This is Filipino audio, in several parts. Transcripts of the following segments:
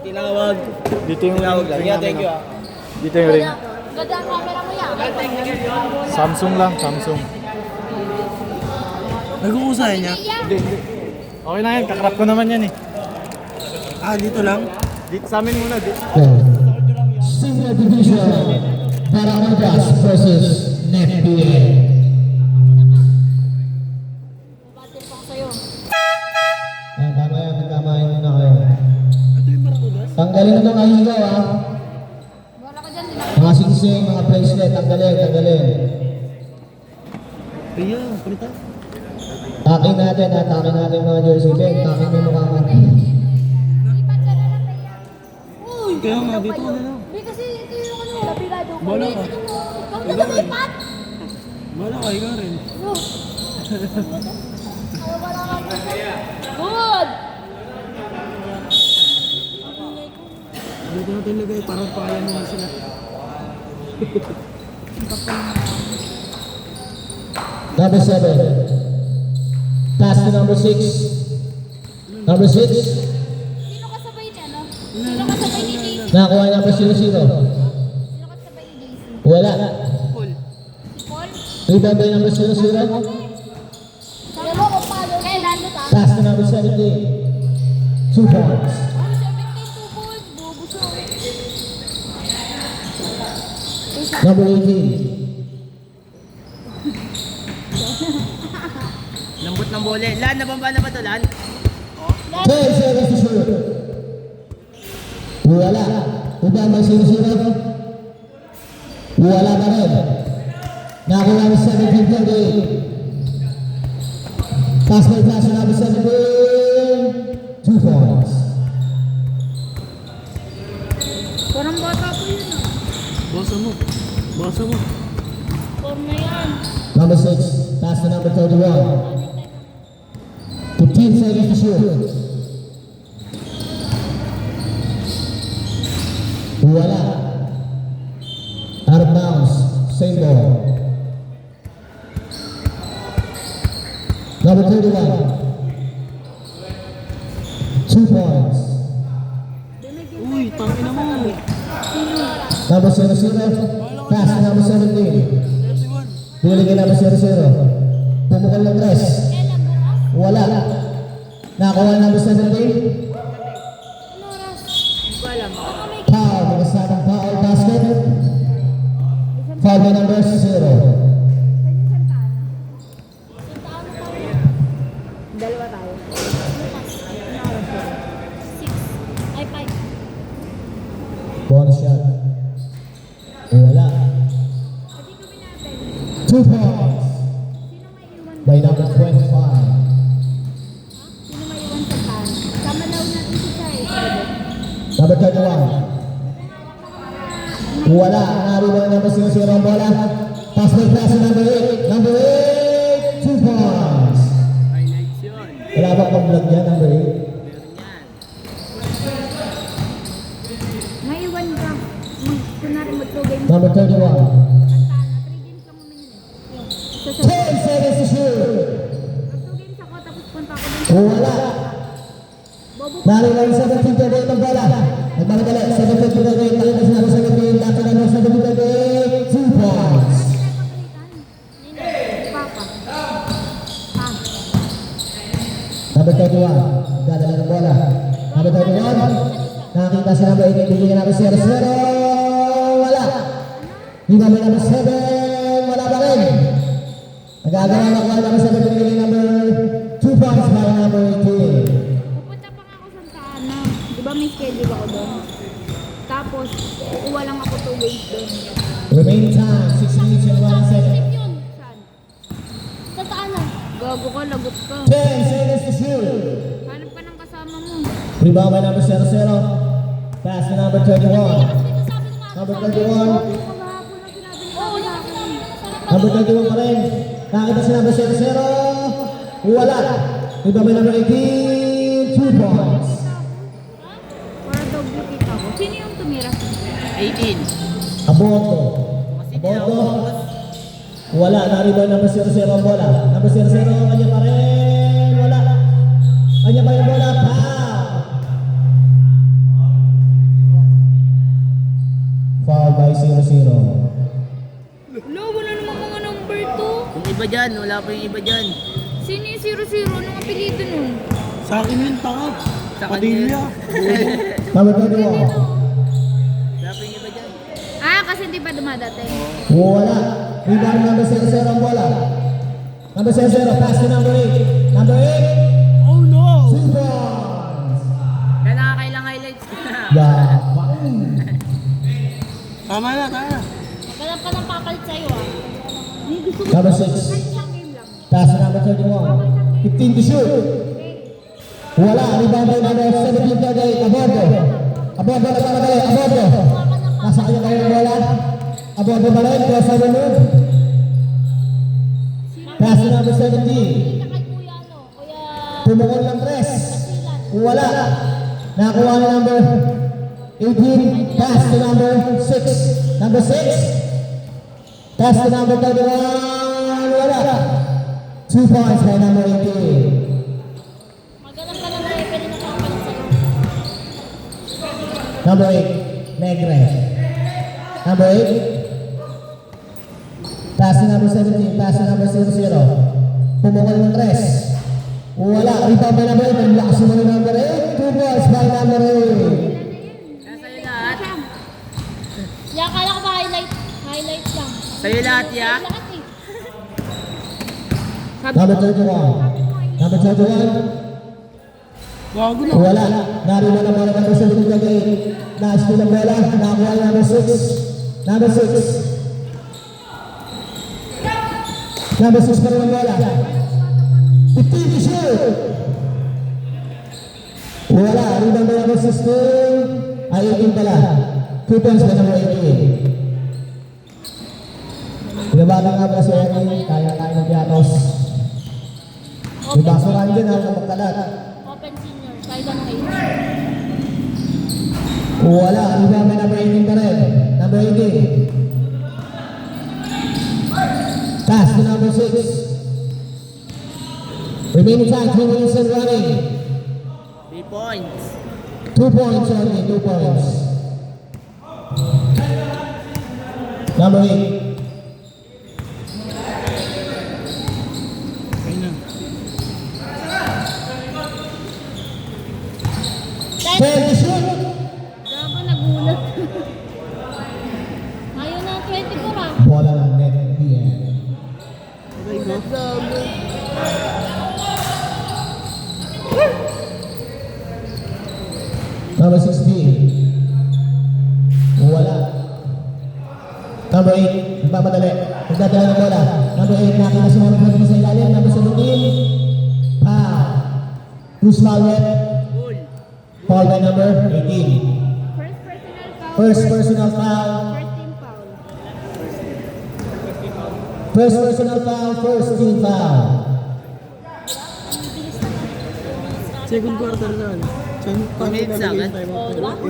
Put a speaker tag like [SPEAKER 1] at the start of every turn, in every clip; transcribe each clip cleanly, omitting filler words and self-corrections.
[SPEAKER 1] Tinawag.
[SPEAKER 2] Dito yung
[SPEAKER 1] Tinawag lang. Yeah, thank you ah.
[SPEAKER 2] Dito yung ring.
[SPEAKER 3] Ganda ang camera mo yan.
[SPEAKER 2] Samsung lang, Samsung.
[SPEAKER 1] Nag-uusaya niya?
[SPEAKER 2] Hindi. Okay na yan, kakrap ko naman yan eh.
[SPEAKER 1] Ah, dito lang?
[SPEAKER 2] Dito sa amin muna, dito.
[SPEAKER 4] Senior Division Paramudas versus NFBA.
[SPEAKER 3] Batil pa ako sa'yo.
[SPEAKER 4] Tama yan muna kayo. Tanggalin na itong ahigaw ha.
[SPEAKER 3] Wala ka dyan, di ba?
[SPEAKER 4] Mga singsing, mga bracelet, tanggalin.
[SPEAKER 1] Iya, palita.
[SPEAKER 4] Taking natin mga jersey. Ben, taking mo yung mukha mo.
[SPEAKER 3] Lipat ka na lang kaya. Uy!
[SPEAKER 1] Kaya nga, dito ka na lang.
[SPEAKER 3] Hindi kasi ito yung ano, lapilado ko.
[SPEAKER 1] Wala ka.
[SPEAKER 3] Huwag na lumipat!
[SPEAKER 1] Wala ka, ikaw rin.
[SPEAKER 3] No. Wala ka. Good!
[SPEAKER 1] Dito natin lagay, parang paya naman sila.
[SPEAKER 4] Number 7. Pass to number 6. Number 6.
[SPEAKER 3] Sino kasabay niya, no? Sino kasabay ni JC?
[SPEAKER 4] Nakakuha yung number 0-0.
[SPEAKER 3] Sino kasabay ni JC?
[SPEAKER 4] Wala.
[SPEAKER 3] Si Paul?
[SPEAKER 4] Rebound by number 0-0.
[SPEAKER 3] Sabi mo kung paano. Eh, nandun ah.
[SPEAKER 4] Pass to number 17. 2 points.
[SPEAKER 3] Ay, 72 balls. Bobo siya.
[SPEAKER 4] Number 18.
[SPEAKER 1] Lambot ng bole. Lan, nabamba na ba ito, Lan?
[SPEAKER 4] 12 seconds to shoot. Wala. Rebound by 0-0. Wala pa rin. Nakakuha ng 17-38. Pass by pass to number 17. 2 points.
[SPEAKER 3] Parang bata po yun ah.
[SPEAKER 1] Basa mo. Basa mo.
[SPEAKER 3] Form na yan.
[SPEAKER 4] Number 6. Pass to number 31. 15 seconds to shoot. Wala. Out of bounds. Same ball. Number 31. 2 points.
[SPEAKER 1] Uy, tangin na mo.
[SPEAKER 4] Number 0-0. Pass to number 17. Bili kay number 0-0. Pumukal ng press. Wala. Nakakuha ng number 17. Foul. Nakasamang foul basket. Foul by number 0.
[SPEAKER 3] Dalawa tayo. Six. Ay, five.
[SPEAKER 4] Bonus shot. Wala. 2 points. By number 25.
[SPEAKER 3] Sino may iwan sa tan? Kamalaw natin si Chai.
[SPEAKER 4] Number 31. Wala. Nariba ng number 0-0 ang bola. Pass by pass number 8. Number 8. 2 points.
[SPEAKER 1] Highlights yun.
[SPEAKER 4] Wala ba pang vlog yan, number 8?
[SPEAKER 1] Meron yan.
[SPEAKER 3] May iwan ka. Kunwari mag-2 games.
[SPEAKER 4] Number 31.
[SPEAKER 3] Santana. 3 games lang naman yun eh.
[SPEAKER 4] 10 seconds to shoot.
[SPEAKER 3] Mag-2 games ako tapos punta ako dun.
[SPEAKER 4] Wala.
[SPEAKER 3] Bobo.
[SPEAKER 4] Nariba ng 17-38 ang bola. Nagmamadali. 17-38. Nakita si number 17. Laki ng number 17-38. 2 points.
[SPEAKER 3] Papa. Ah.
[SPEAKER 4] Number 31. Dadala ng bola. Number 31. Nakita si number 18. Bigyan number 0-0. Wala. Hindi naman number 7. Wala pa rin. Nagagawa na ko number 7. Bigyan number 2 points para number 18.
[SPEAKER 3] Pupunta pa nga ako sa Santana. Di ba may schedule ako doon? Tapos, kukuha lang ako 2 games doon.
[SPEAKER 4] Remaining time. 6 minutes and 1 second.
[SPEAKER 3] Saan yun? Saan? Santana. Gago ka, lagot ka.
[SPEAKER 4] 10 seconds to shoot.
[SPEAKER 3] Hanap ka ng kasama mo.
[SPEAKER 4] Rebound by number 0-0. Pass to number 31. Number 31.
[SPEAKER 3] Oo, yung sinabi mo sa
[SPEAKER 4] Number 31 pa rin. Nakita si number 0-0. Wala. Rebound by number 18. 2 points.
[SPEAKER 3] para daw bukit ako. Sino yung tumira?
[SPEAKER 1] 18.
[SPEAKER 4] Aboto. Aboto. Wala. Na-rebound number 0-0 ang bola. Number 0-0. Kanya pa rin. Wala. Kanya pa yung bola. Foul.
[SPEAKER 5] dyan. Wala pa yung iba dyan.
[SPEAKER 3] Sino yung 0-0? Anong apelido nun?
[SPEAKER 1] Sa akin yun, taka.
[SPEAKER 5] Sa
[SPEAKER 1] Padilla.
[SPEAKER 4] Number 21.
[SPEAKER 5] Wala pa yung iba dyan.
[SPEAKER 3] Ah, kasi hindi pa dumadating.
[SPEAKER 4] Wala. Rebound number 00 ang bola. Number 00, pass to number 8. Number 8.
[SPEAKER 1] Oh no!
[SPEAKER 4] 2 points.
[SPEAKER 5] Kaya nakakailang highlights.
[SPEAKER 4] Yeah.
[SPEAKER 1] Tama na, tama na.
[SPEAKER 3] Magkalam ka ng papalit sa'yo ah. Hindi gusto ko.
[SPEAKER 4] Number 6.
[SPEAKER 3] Isang game lang.
[SPEAKER 4] Pass to number 31. 15 to shoot. Wala. Rebound by number 17 kagay. Abordo. Abordo na talaga. Abordo. Nasa kanya kayo ng bola. Abordo ba rin? Crossover move. Pass to number 17.
[SPEAKER 3] Kay kuya ano? Kuya
[SPEAKER 4] Pumukol ng press.
[SPEAKER 3] Silan.
[SPEAKER 4] Wala. Nakakuha ni number 18. Pass to number 6. Number 6. Pass to number 31. Wala. 2 points by number 18.
[SPEAKER 3] Magalang ka lang na pwede na papalit sa'yo.
[SPEAKER 4] Number 8. Negre. Number 8. Pass to number 17. Pass to number 00. Pumukol ng press. Wala. Rebound by number 8. Ang lakas mo ng number 8. 2 points by number 8.
[SPEAKER 5] Kaya sa'yo lahat.
[SPEAKER 3] Ya, kala ko ba highlight lang.
[SPEAKER 5] Sa'yo lahat, ya.
[SPEAKER 3] Lahat eh.
[SPEAKER 4] Number 31. Number 31.
[SPEAKER 1] Gago na.
[SPEAKER 4] Wala. Nariwan ang bola number 17 kagay. Naas ko ng bola. Nakakuha yung number 6. Number 6. Number 6 pa rin ang bola. 15 to shoot. Wala. Rebound by number 16. Ay, 18 pala. 2 points by number 18. Pinabata nga pala si Ernie. Kaya-kaya ng piatos. May basurahan din ako ng magkalat.
[SPEAKER 3] Open senior. Kaya ng age.
[SPEAKER 4] Wala. Rebound by number 18 pa rin. Number 18. Pass to number 6. Remaining time, 2 minutes and running.
[SPEAKER 5] 3 points.
[SPEAKER 4] 2 points only, 2 points. Number 8.
[SPEAKER 1] Ayun na.
[SPEAKER 4] 10 to shoot.
[SPEAKER 3] Gago, nagulat. Ngayon na 24 ah.
[SPEAKER 4] Bola ng net. Yeah.
[SPEAKER 3] Gago.
[SPEAKER 4] Number 16. Wala. Number 8. Magmamadali. Magdadala ng bola. Number 8. Nakita si Mohamed Rodriguez sa ilalim. Number 17. Who's foul yet?
[SPEAKER 5] Cool.
[SPEAKER 4] Foul by number 18.
[SPEAKER 3] First personal foul.
[SPEAKER 4] First personal foul.
[SPEAKER 3] First team foul.
[SPEAKER 4] First personal foul. First team foul.
[SPEAKER 1] Second quarter na.
[SPEAKER 5] Two minutes lang, eh?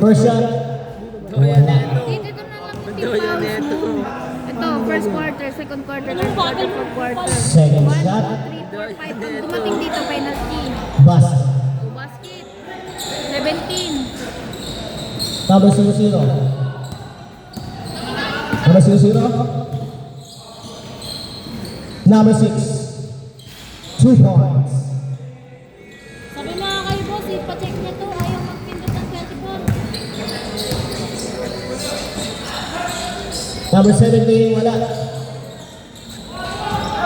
[SPEAKER 4] First shot.
[SPEAKER 5] Doya neto.
[SPEAKER 3] Dito na lang yung team
[SPEAKER 5] Doya
[SPEAKER 3] fouls
[SPEAKER 5] neto.
[SPEAKER 3] mo. Ito, first quarter, second quarter, third quarter, fourth quarter.
[SPEAKER 4] Second
[SPEAKER 3] 1, 2,
[SPEAKER 4] shot.
[SPEAKER 3] 3, 4, 5. Pag dumating dito, penalty.
[SPEAKER 4] Basket.
[SPEAKER 3] Basket. 17.
[SPEAKER 4] Number 00. Number 00. Number 6. 2 points.
[SPEAKER 3] Sabi mga kayo boss, ipacheck niya to. Ayaw magpindot ng 24.
[SPEAKER 4] Number 17, wala.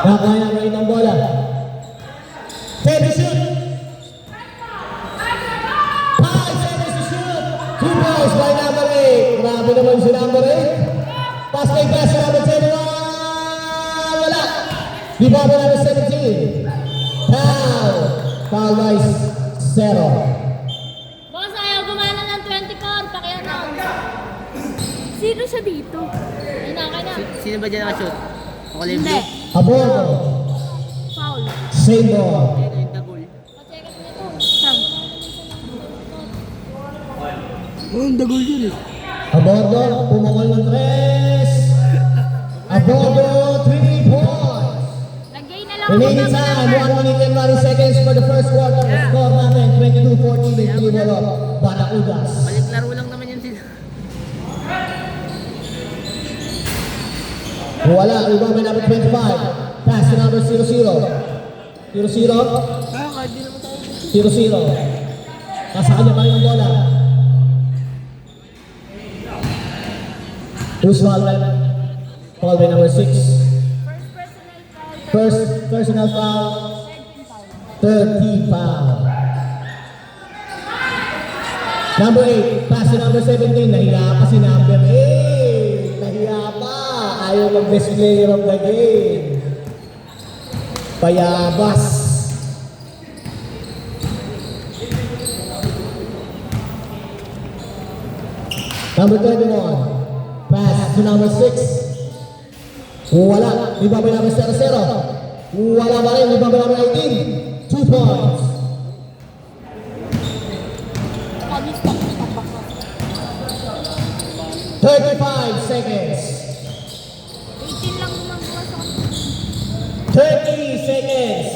[SPEAKER 4] Nakakuha number 8 ng bola. 10 to shoot. 5 seconds to shoot. 2 balls by number 8. Grabe naman si number 8. Pass kay pass si number 21. Wala. Di ba ba number 17? Foul. Foul by 0.
[SPEAKER 3] Boss, ayaw gumana ng 24. Pakianong. Sino siya dito? Ayun na, kaya na.
[SPEAKER 5] Sino ba dyan nakashoot? Ako lang
[SPEAKER 3] Hindi.
[SPEAKER 4] Abordo.
[SPEAKER 3] Foul.
[SPEAKER 4] Same ball.
[SPEAKER 5] Ito yung tagol.
[SPEAKER 3] Pacheck niya to. Sam.
[SPEAKER 1] Oh, ang dagol yun eh.
[SPEAKER 4] Abordo. Pumukol ng 3. Abordo. 3 points.
[SPEAKER 3] Lagay na lang
[SPEAKER 4] Remaining
[SPEAKER 3] ako ng
[SPEAKER 4] time,
[SPEAKER 3] number.
[SPEAKER 4] 1 minute and 20 seconds for the first quarter. Score natin, 22-14 with 3 ball up. Banacudas.
[SPEAKER 5] Balik laro lang naman yun sila.
[SPEAKER 4] Wala, rebound by number 25. Pass Pass to number 00. 00.
[SPEAKER 1] Kaya kahit di naman tayo.
[SPEAKER 4] 0-0. Nasa kanya pa rin ang bola. Who's foul by? Foul by number 6. First personal foul. 30 foul. Number 8. Pass to number 17. Nahiya pa si number 8. Nahiya pa. Ayaw mag-best player of the game. Payabas. Number 21, pass to number 6. Wala, di ba may number 0-0? Wala ba rin, di ba may number 18? 2 points.
[SPEAKER 3] Kami stop.
[SPEAKER 4] 35 seconds.
[SPEAKER 3] 18 lang gumagawa sa
[SPEAKER 4] 30 seconds.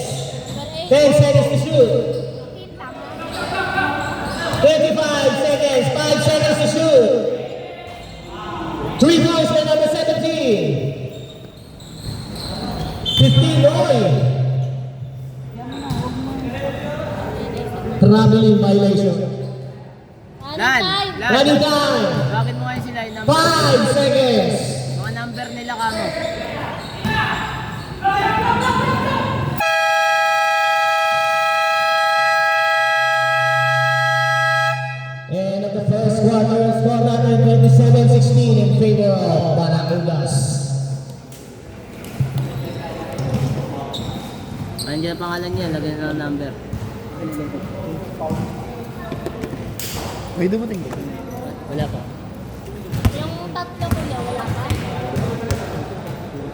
[SPEAKER 4] 10 seconds to shoot. 25 seconds. 5 seconds to shoot. 3 points by number 17. 15 Roy. Traveling violation.
[SPEAKER 5] Lan!
[SPEAKER 4] Running time.
[SPEAKER 5] Bakit mo ngayon sila yung number?
[SPEAKER 4] 5 seconds.
[SPEAKER 5] Mga number nila kamo.
[SPEAKER 4] And of the first quarter, score natin 27-16 in favor of Banacudas.
[SPEAKER 5] Andiyan ang pangalan niya, lagyan na ng number.
[SPEAKER 1] May dumating ba?
[SPEAKER 5] Wala pa.
[SPEAKER 3] Yung tatlo kuya, wala pa?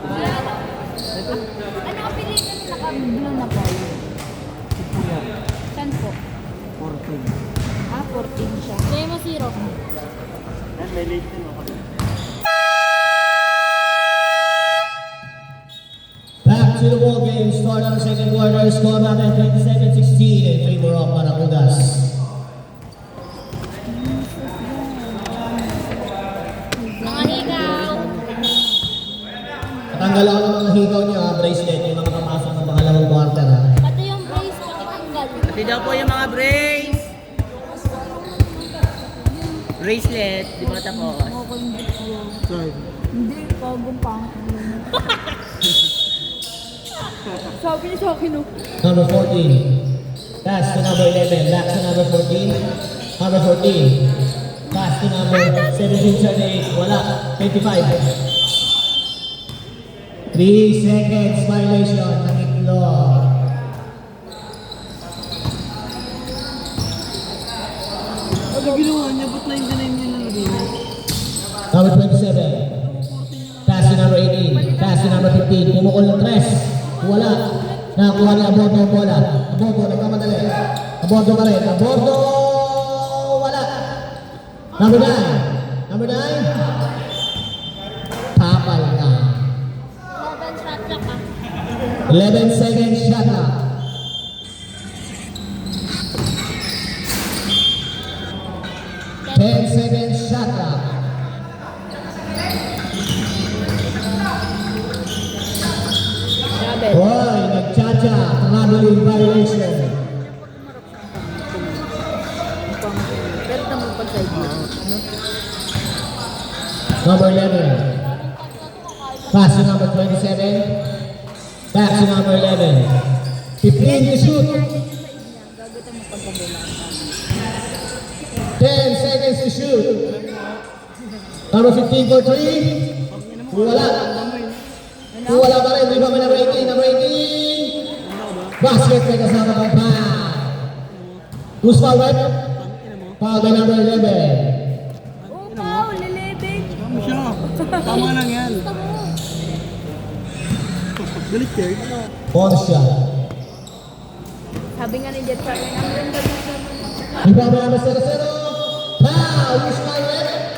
[SPEAKER 3] Wala lang. Ano ang pilihan nila ka? Blue na po. Saan po?
[SPEAKER 1] 14.
[SPEAKER 3] 14 siya. Kaya mo 0.
[SPEAKER 4] Back to the ball game. Start on the second quarter. Score natin 27-16 in favor of Banacudas.
[SPEAKER 3] Mga higaw.
[SPEAKER 4] Tanggal ako ng mga higaw niyo, bracelet, yung mga papasok ng pangalawang quarter. Ha?
[SPEAKER 3] Pati yung brace pakitanggal.
[SPEAKER 5] Pati daw po yung mga brace. Bracelet, di ba tapos?
[SPEAKER 1] Sorry.
[SPEAKER 3] Hindi, bagong pangit. Sabi niya sa akin, oh.
[SPEAKER 4] Number 14. Pass to number 11. Back to number 14. Number 14. Pass to number 17-38. Wala. 25. 3 seconds violation ng itlog.
[SPEAKER 1] Ano ginawa niya? Ba't 99 niya nalagay niya?
[SPEAKER 4] Number 27. Pass to number 18. Pass to number 15. Pumukol ng 3. Wala. Nakakuha ni Abordo ang bola. Abordo, nagkamadali. Abordo pa rin. Abordo! Wala. Number 9. Number 9. Tapal ka.
[SPEAKER 3] 11 shot lang ah.
[SPEAKER 4] 11 seconds shot clock. 10 seconds shot clock. Hoy, nagchacha. Traveling violation. Number 11. Pass to number 27. Back to number 11. 15 to shoot. 10 seconds to shoot. Number 15 for 3. Wala. Wala pa rin. Di ba may number 18? Number 18. Basket may kasama kang pa. Who's foul, right? Foul by number 11.
[SPEAKER 3] Oh, foul, 11.
[SPEAKER 1] Tama siya. Tama lang yan.
[SPEAKER 3] Gusto mo.
[SPEAKER 1] Galit siya.
[SPEAKER 4] On shot.
[SPEAKER 3] Sabi nga ni Jet Sarah, ang ganda ng
[SPEAKER 4] Di ba may number 0-0? Foul! Who's foul, right?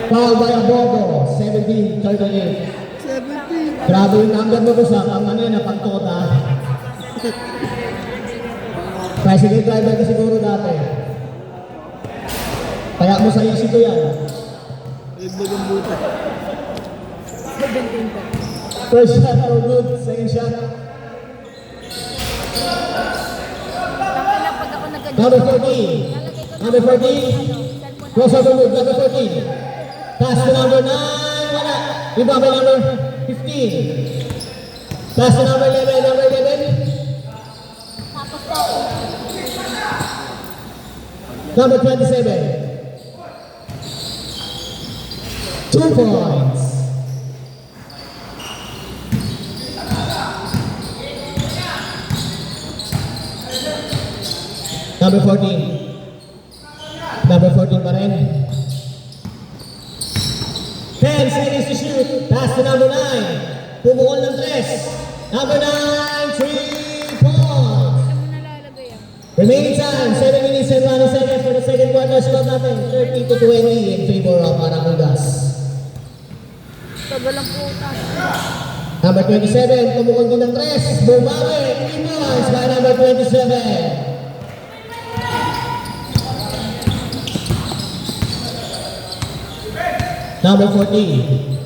[SPEAKER 4] Foul by Abogo. 17, 38.
[SPEAKER 1] 17.
[SPEAKER 4] Grabe yung number mo sa ang ano yun, pagtota. Tricycle driver ka siguro dati. Kaya mo sa isip ko yan.
[SPEAKER 1] Nagbagang buta.
[SPEAKER 3] 17 pa.
[SPEAKER 4] First shot, no good. Second shot.
[SPEAKER 3] Pag ako nag-adjust.
[SPEAKER 4] Number 14. Number 14. Cross over move. Number 14. Pass to number 9. Wala. Rebound by number 15. Pass to number 11. Number 11.
[SPEAKER 3] Tapos po.
[SPEAKER 4] Number 27. 2 points. Number 14. Number 14 pa rin. 10 seconds to shoot. Pass to number 9. Pumukol ng 3. Number 9, 3 points. Remaining time, 7 minutes and 1 second for the second quarter. Score natin, 30 to 20 in favor of Aracudas.
[SPEAKER 3] Tagal ang puta.
[SPEAKER 4] Number 27, pumukol din ng 3. Bumawi, 3 points by number 27. Number 14.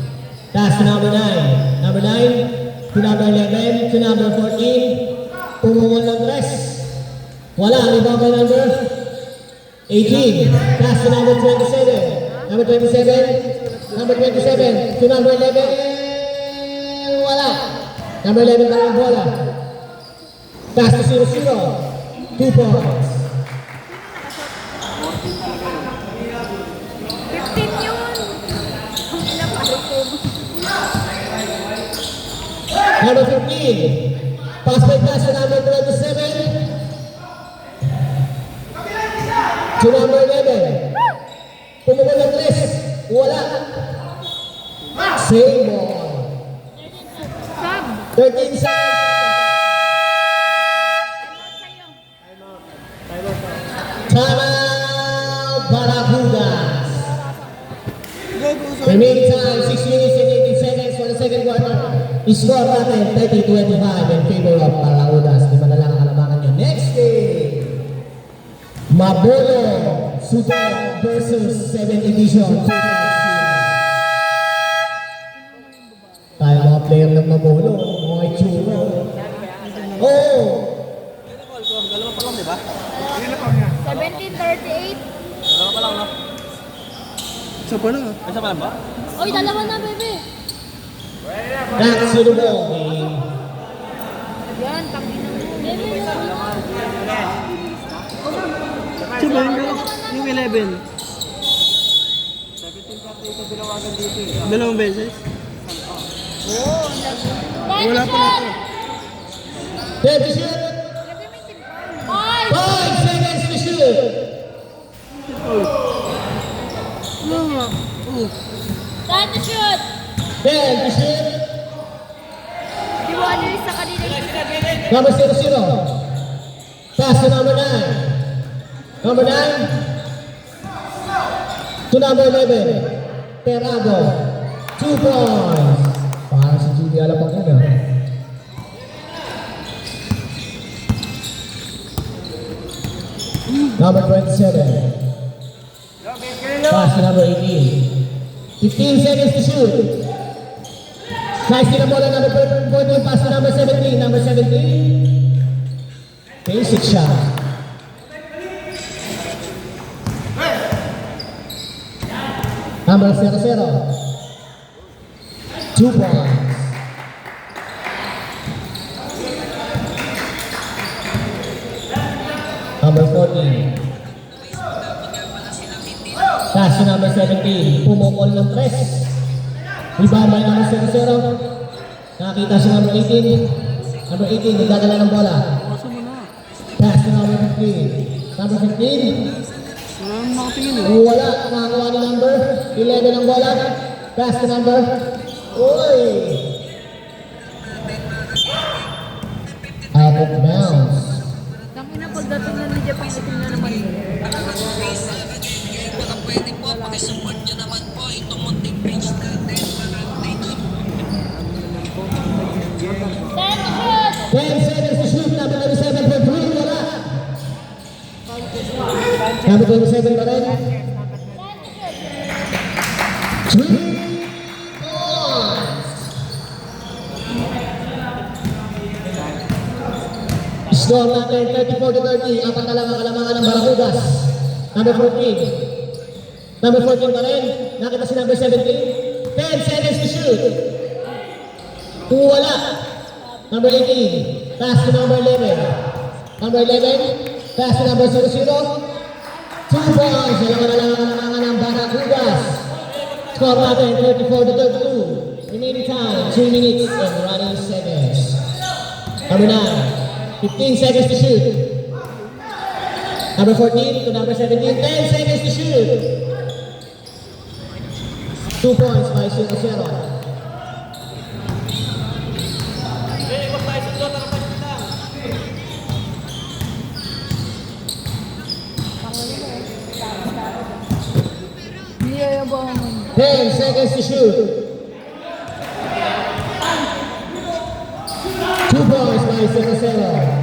[SPEAKER 4] Pass to number 9. Number 9 to number 11 to number 14. Pumungol ng 3. Wala. Rebound by number 18. Pass to number 27. Number 27. Number 27 to number 11. Wala. Number 11 na yung bola. Pass to 0-0. 2 points.
[SPEAKER 3] 15 yun. Ang ilang palitin.
[SPEAKER 4] Number 15. Pass by pass to number 27. To number 11. Pumukul ng 3. Wala. Same ball.
[SPEAKER 3] Sab.
[SPEAKER 4] 13 seconds. Time out, Barracudas. Remaining time, 6 minutes and 18 seconds for the second quarter. Score natin, 30-25 in favor of Barracudas. Lima na lang ang kalabangan nyo. Next game, Mabolo Sudol versus 7th edition. Tayo mga player ng Mabolo, mga itsura. Oh!
[SPEAKER 3] 17-38.
[SPEAKER 1] Isa pa lang ah.
[SPEAKER 3] Oy, dalawa na, bebe.
[SPEAKER 4] That's the ball game.
[SPEAKER 3] Yan, tangin na mo. Bebe,
[SPEAKER 1] Isa ba yung 11? Dalawang beses? Wala pa na ito.
[SPEAKER 4] 30 shoot. 5 seconds to shoot.
[SPEAKER 1] Ano nga? Oh.
[SPEAKER 3] Time to shoot.
[SPEAKER 4] 10 to shoot.
[SPEAKER 3] Di mo ano yung sa kanina.
[SPEAKER 4] Number 0-0. Pass to number 9. Number 9 to number 11. Perago. 2 points. Parang si Judy Alapang yun ah. Number 27. Pass to number 18. 15 seconds to shoot. Nice na bola number 14. Pass to number 17. Number 17. Basic shot. Number 0-0. 2 points. Number 14. Pass to number 17. Pumukol ng 3. Rebound by number 0-0. Nakakita si number 18. Number 18, nagdadala ng bola. Pass to number 15. Number 15.
[SPEAKER 1] Wala nang makatingin eh.
[SPEAKER 4] Wala. Nakakuha ni number 11 ng bola. Pass to number. Uy! Out of bounds.
[SPEAKER 3] Tangin na pagdating na ni Japan, itin na naman yun. Time to shoot.
[SPEAKER 4] 10 seconds to shoot. Number 27 for 3. Wala. Number 27 pa rin. 3 points. Score natin 34-30. Apat na lang ang kalamangan ng Barracudas. Number 14. Number 14 pa rin. Nakita si number 17. 10 seconds to shoot. Wala. Number 18. Pass to number 11. Number 11. Pass to number 00. 2 points. Dalawa na lang ang kalamangan ng Barracudas. Score natin 34-32. Remaining time 2 minutes and running seconds. Number 9. 15 seconds to shoot. Number 14 to number 17. 10 seconds to shoot. 2 points by 0-0.
[SPEAKER 3] Niya yung buhang mo.
[SPEAKER 4] 10 seconds to shoot. 2 points by 0-0.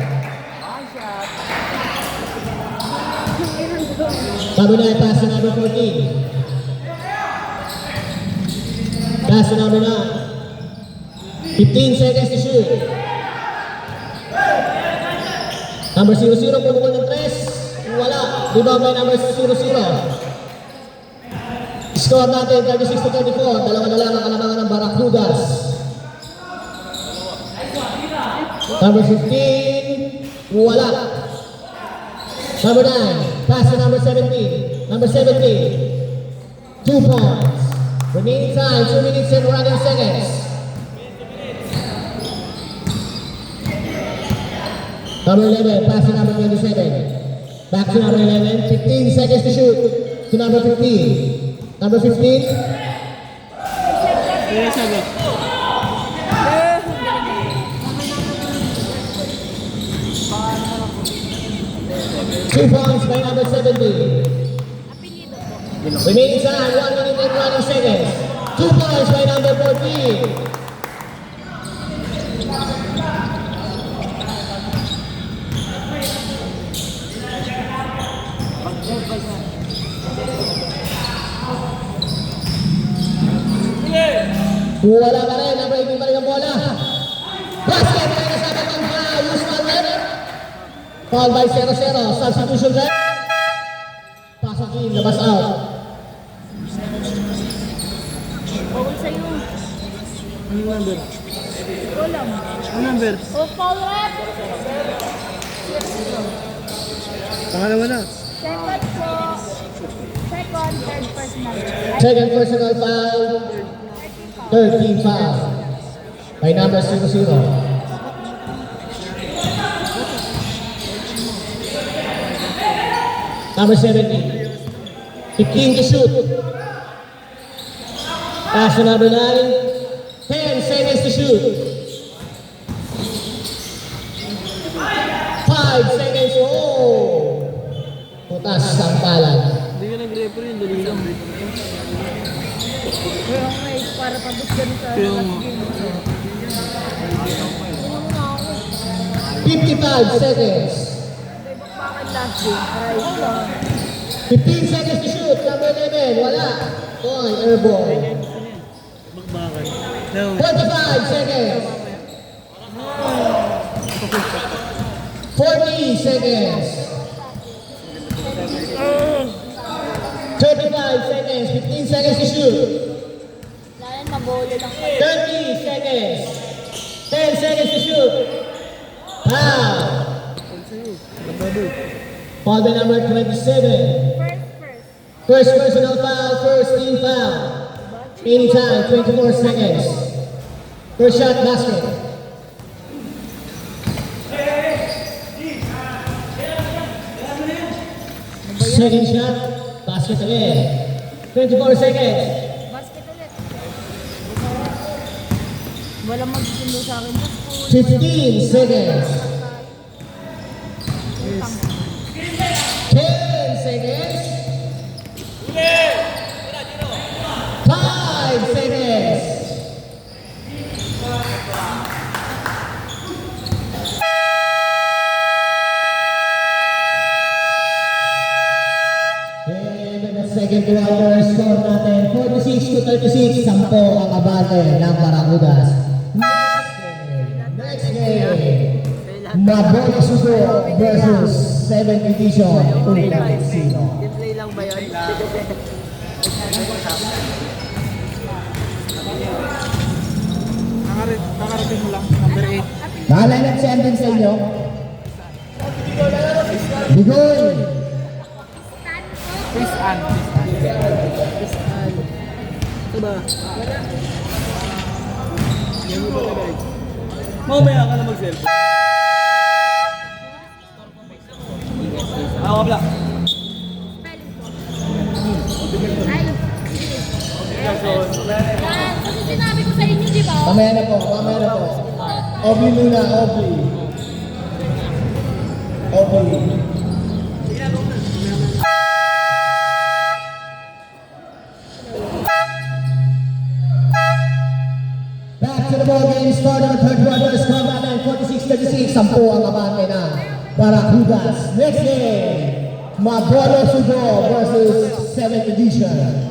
[SPEAKER 4] Number 9 pass to number 14. Pass to number 9. 15 seconds to shoot. Number 00 pumukul ng 3. Wala. Rebound by number 00. Score natin 36-34. Dalawa na lang ang kalamangan ng Barracudas. Number 15. Wala. Number 9. Pass to number 17. Number 17. 2 points. Remaining time 2 minutes and running seconds. Number 11. Pass to number 27. Back to number 11. 15 seconds to shoot. To number 15. Number 15.
[SPEAKER 5] Kaya sabi.
[SPEAKER 4] 2 points by number 70. Remaining time 1 minute and running seconds. 2 points by number 14. Wala pa rin, number 18 pa rin ang bola. Basket, may nasabot ang Usman Red. Foul by 0-0, substitution red. Pass ang team, labas out.
[SPEAKER 3] Bawal sa'yo.
[SPEAKER 1] Ano number?
[SPEAKER 3] Wala mo.
[SPEAKER 1] Ano number?
[SPEAKER 3] O, foul rep.
[SPEAKER 1] Pangalawa na.
[SPEAKER 3] Second po. Second, third personal.
[SPEAKER 4] Second personal foul, 13 foul. By number 0-0. Number 17. 15 to shoot. Pass to number 9. 10 seconds to shoot. 5 seconds. Oh! Putas ang palan.
[SPEAKER 1] Hindi ka nag-referee, dali lang.
[SPEAKER 3] Kaya may para pabusgan sa
[SPEAKER 1] Kaya
[SPEAKER 3] last
[SPEAKER 1] mo.
[SPEAKER 3] game. Ano na ako?
[SPEAKER 4] 55 seconds.
[SPEAKER 3] Bakit last game? Aray lang.
[SPEAKER 4] 15 seconds to shoot. Number 11. Wala. Point. Airball.
[SPEAKER 1] Bakbakan. Down.
[SPEAKER 4] 45 seconds. 40 seconds. 35 seconds. 15 seconds to shoot.
[SPEAKER 3] Layan, mabolo lang.
[SPEAKER 4] 30 seconds. 10 seconds to shoot. Foul. Foul by number 27. First personal foul, first team foul. Anytime, 24 seconds. First shot, basket. Second shot, basket again. 24 seconds.
[SPEAKER 3] Basket ulit. Walang magsusundo sa akin.
[SPEAKER 4] 15 seconds. 10 seconds. 5 seconds. And the second quarter score natin 46-36. 10 ang abante ng Barracudas. Next game. Mabolo Sugo versus 7th edition. Ulit 0.
[SPEAKER 5] Display lang ba yun?
[SPEAKER 1] Nakarating mo lang, number 8.
[SPEAKER 4] Nakaline up si Andin sa inyo. Bigoy.
[SPEAKER 1] Chris Ann.
[SPEAKER 5] Ito ba?
[SPEAKER 1] Mamaya ka na mag-cellphone. Wala.
[SPEAKER 3] Ay. Yan. Kasi sinabi ko sa inyo, di ba?
[SPEAKER 4] Mamaya na po, mamaya na po. Obli muna, Obli. Obli. Back to the ball game, start on the third quarter, score natin 46-36, 10 ang abante na Barracudas. Next game, Mabolo Sugo versus 7th edition.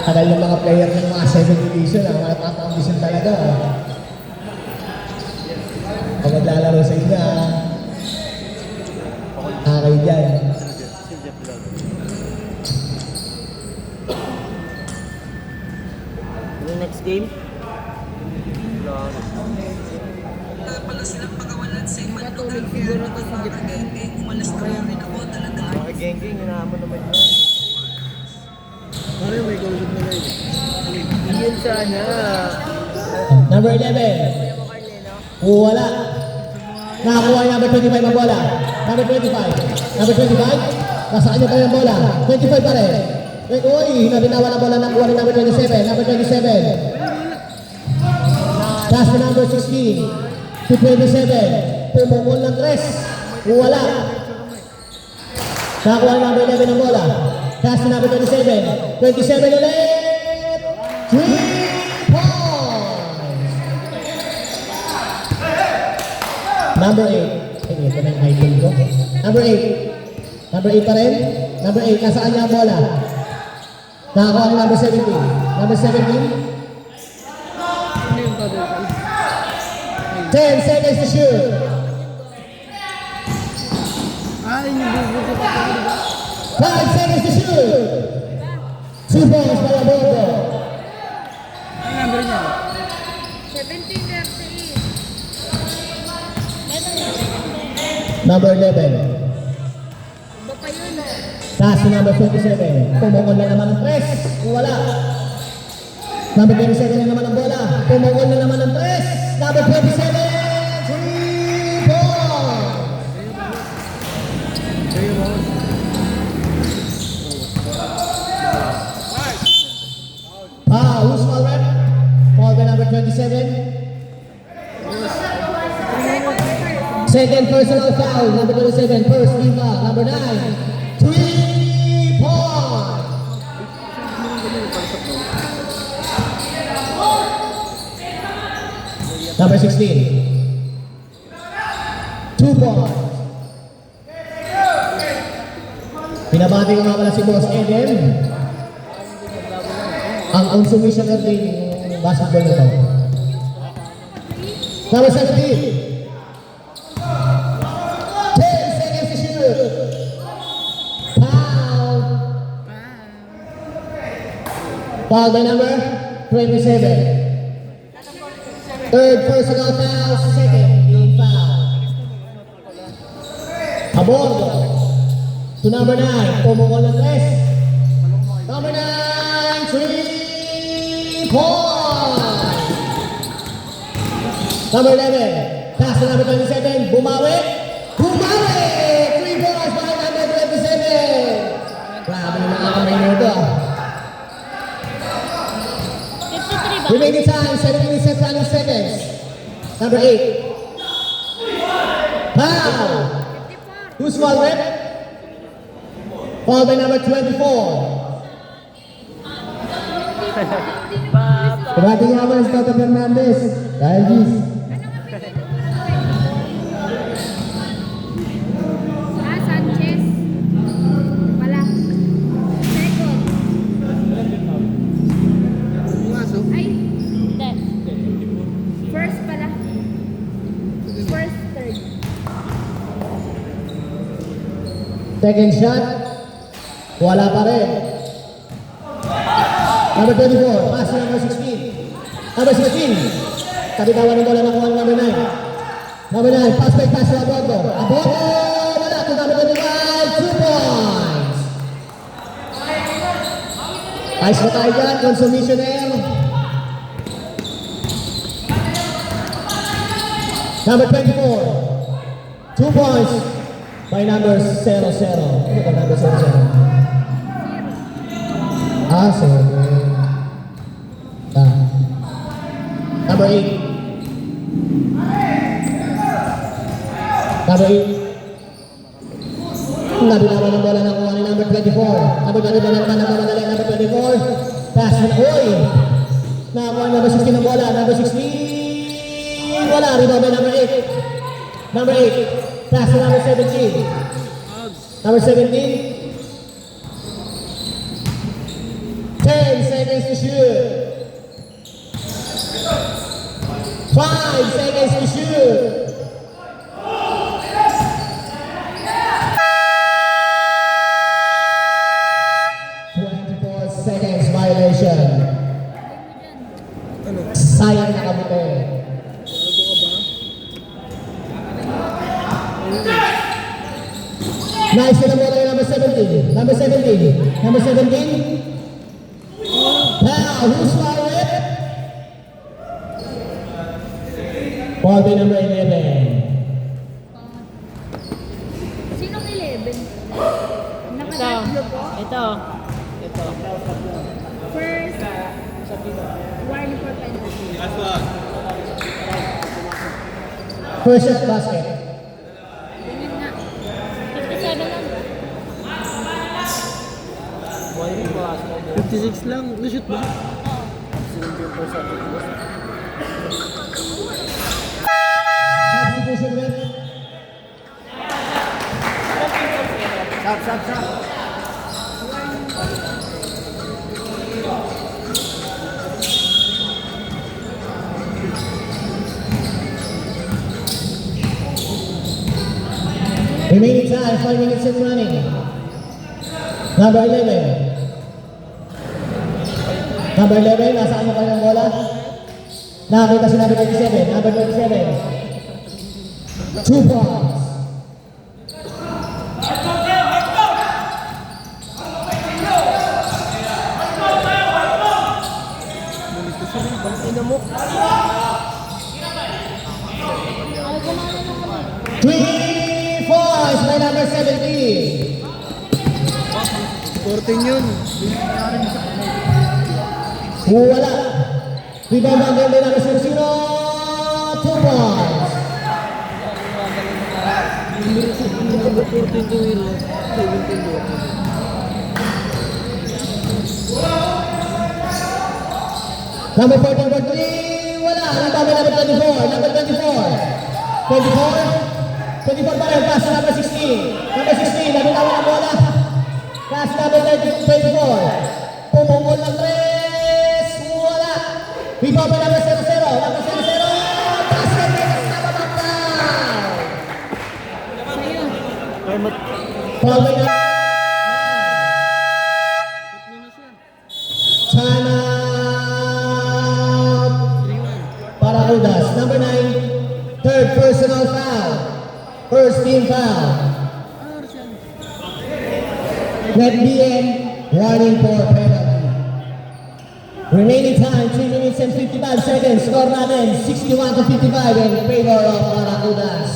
[SPEAKER 4] Tagal ng mga player ng mga 7th edition, mga tatang-edition talaga. Pag maglalaro sa inyo, kakay dyan.
[SPEAKER 5] Yung next game?
[SPEAKER 3] Natulog siguro to si Jeff.
[SPEAKER 5] Mga geng-geng, hinahamon naman yun.
[SPEAKER 1] Ano yung may kausap na guys?
[SPEAKER 5] Yun sana.
[SPEAKER 4] Number 11. Wala. Nakakuha yung number 25 ang bola. Number 25. Number 25. Nasa kanya pa yung bola. 25 pa rin. Uy, nabinawa na bola ng kuha ng number 27. Number 27. Pass to number 16. To 27. Pumungol ng 3. Wala. Nakakuha ng number 11 ang bola. Pass to number 27. 27 ulit. 3 points. Number 8. Ay, ito na yung item ko. Number 8. Number 8 pa rin. Number 8. Nasaan niya ang bola? Nakakuha ng number 17. Number 17. 10 seconds to shoot.
[SPEAKER 1] Ay, yung bubuto ka pa, di ba?
[SPEAKER 4] 5 seconds to shoot. 2 points para Bobo.
[SPEAKER 1] Ang number niya?
[SPEAKER 3] 17:38.
[SPEAKER 4] Number 11.
[SPEAKER 3] Iba pa yun, oh.
[SPEAKER 4] Taas na number 27. Pumungol na naman ng 3. Wala. Number 27 na naman ang bola. Pumungol na naman ng 3. Number 27. 3 points.
[SPEAKER 1] Sa'yo, boss.
[SPEAKER 4] Who's foul rep? Foul by number 27. Second personal foul, number 27. First team foul, number 9. 3 points. Number 16. 2 points. Pinabati ko nga pala si Boss Eden. Ang consummation ng yung basketball na ito. Number 17. 10 seconds to shoot. Foul. Foul by number 27. Third personal foul, second team foul. Abordo. To number 9, pumukol ng 3. Number 9, 3 points. Number 11, pass to number 27, bumawi. Bumawi! 3 points by number 27. Grabe naman ang kamay nito.
[SPEAKER 3] 53 ba?
[SPEAKER 4] Remaining time, 7 minutes and 20 seconds. Number 8. Foul!
[SPEAKER 3] 54.
[SPEAKER 4] Who's foul rep? Foul by number 24. Kumati nga naman si Toto Fernandez. Dahil Gis.
[SPEAKER 3] Sanchez. Wala. Second. Ay, hindi. First pala.
[SPEAKER 4] Second shot. Wala pa rin. Number 24. Pass to number 16. Number 16. Kabitawan ng bola ng number 9. Number 9. Pass back pass to Abogo. Abogo! Wala to number 25. 2 points. Ayos na tayo dyan. Consummation air. Number 24. 2 points by number 00. Ano ba number 00? Ah, 7. Number 8. Number 8. Nabinawa ng bola ng kuha ni number 24. Number 24 na naman ang bola nila. Number 24. Pass na. Uy! Nakakuha number 16 ng bola. Number 16. Wala. Rebound by number 8. Number 8. Pass to number 17. Number 17. 10 seconds to shoot. 5 seconds to shoot. Seconds violation. Sayang na kabuti. Nice na bola yung number 17. Number 17. Number 17. Now, who's foul it? Foul by number 11.
[SPEAKER 3] Sinong 11?
[SPEAKER 6] Ito.
[SPEAKER 3] Nakatatlo po?
[SPEAKER 6] Ito. Ito.
[SPEAKER 3] First, Warley for penalty.
[SPEAKER 4] First shot basket.
[SPEAKER 3] Tingin nga. 57 lang ba?
[SPEAKER 1] 56 lang. Na-shoot ba?
[SPEAKER 4] Substitution rate.
[SPEAKER 2] Shot.
[SPEAKER 4] Remaining time, 5 minutes and running. Number 11. Number 11, nasaan mo kayo ng bola? Nakakita si number 27. Number 27. 2 points.
[SPEAKER 3] Ay, gumana na kami.
[SPEAKER 4] 3 points by number 17.
[SPEAKER 1] 14 yun.
[SPEAKER 4] Wala. Rebound by number 00. 2 points.
[SPEAKER 1] Number 14 to Hero. 17 to
[SPEAKER 4] Number 14, number 3. Wala. Rebound by number 24. Number 24. 24 pa rin. Pass to number 16. Number 16. Nabitawa ng bola. Pass number 24. Pumungol ng 3. Wala. Rebound by number 00. Number 00. Basket by number 9. Foul by number 9. Time out. Para Udas. Number 9. Third personal foul. First team foul. Red BN running for penalty. Remaining time 3 minutes and 55 seconds. Score natin 61 to 55 in favor of Barracudas.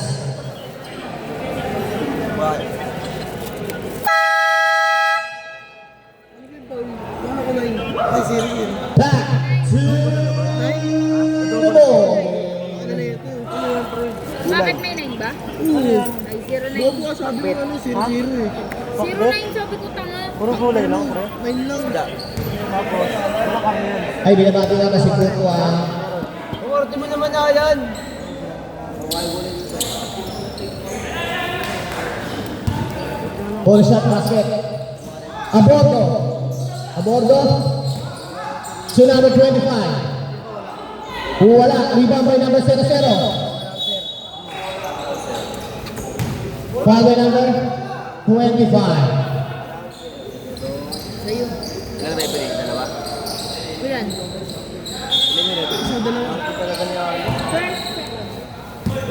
[SPEAKER 1] Ay, zero.
[SPEAKER 4] Back to the ball.
[SPEAKER 1] Ano na ito? Ano yan, pre?
[SPEAKER 3] Bakit may 9 ba?
[SPEAKER 1] Oo.
[SPEAKER 3] Ay, 09.
[SPEAKER 1] Bago ka sabi mo ano, 0-0 eh.
[SPEAKER 3] 09 sabi ko tanga.
[SPEAKER 2] Puro kulay lang, pre.
[SPEAKER 1] 9 lang.
[SPEAKER 2] Tapos, wala kami yan.
[SPEAKER 4] Ay, binabati nga kasi Kuko ah.
[SPEAKER 5] Umarte mo naman na yan.
[SPEAKER 4] Ball shot basket. Abordo. Abordo. To number 25. Wala. Rebound by number 00. Foul by number
[SPEAKER 3] Sa'yo.
[SPEAKER 5] Ilang referee? Dalawa?
[SPEAKER 3] Ilan?
[SPEAKER 5] Ilan yung referee? Isa, dalawa. Ito talaga niya.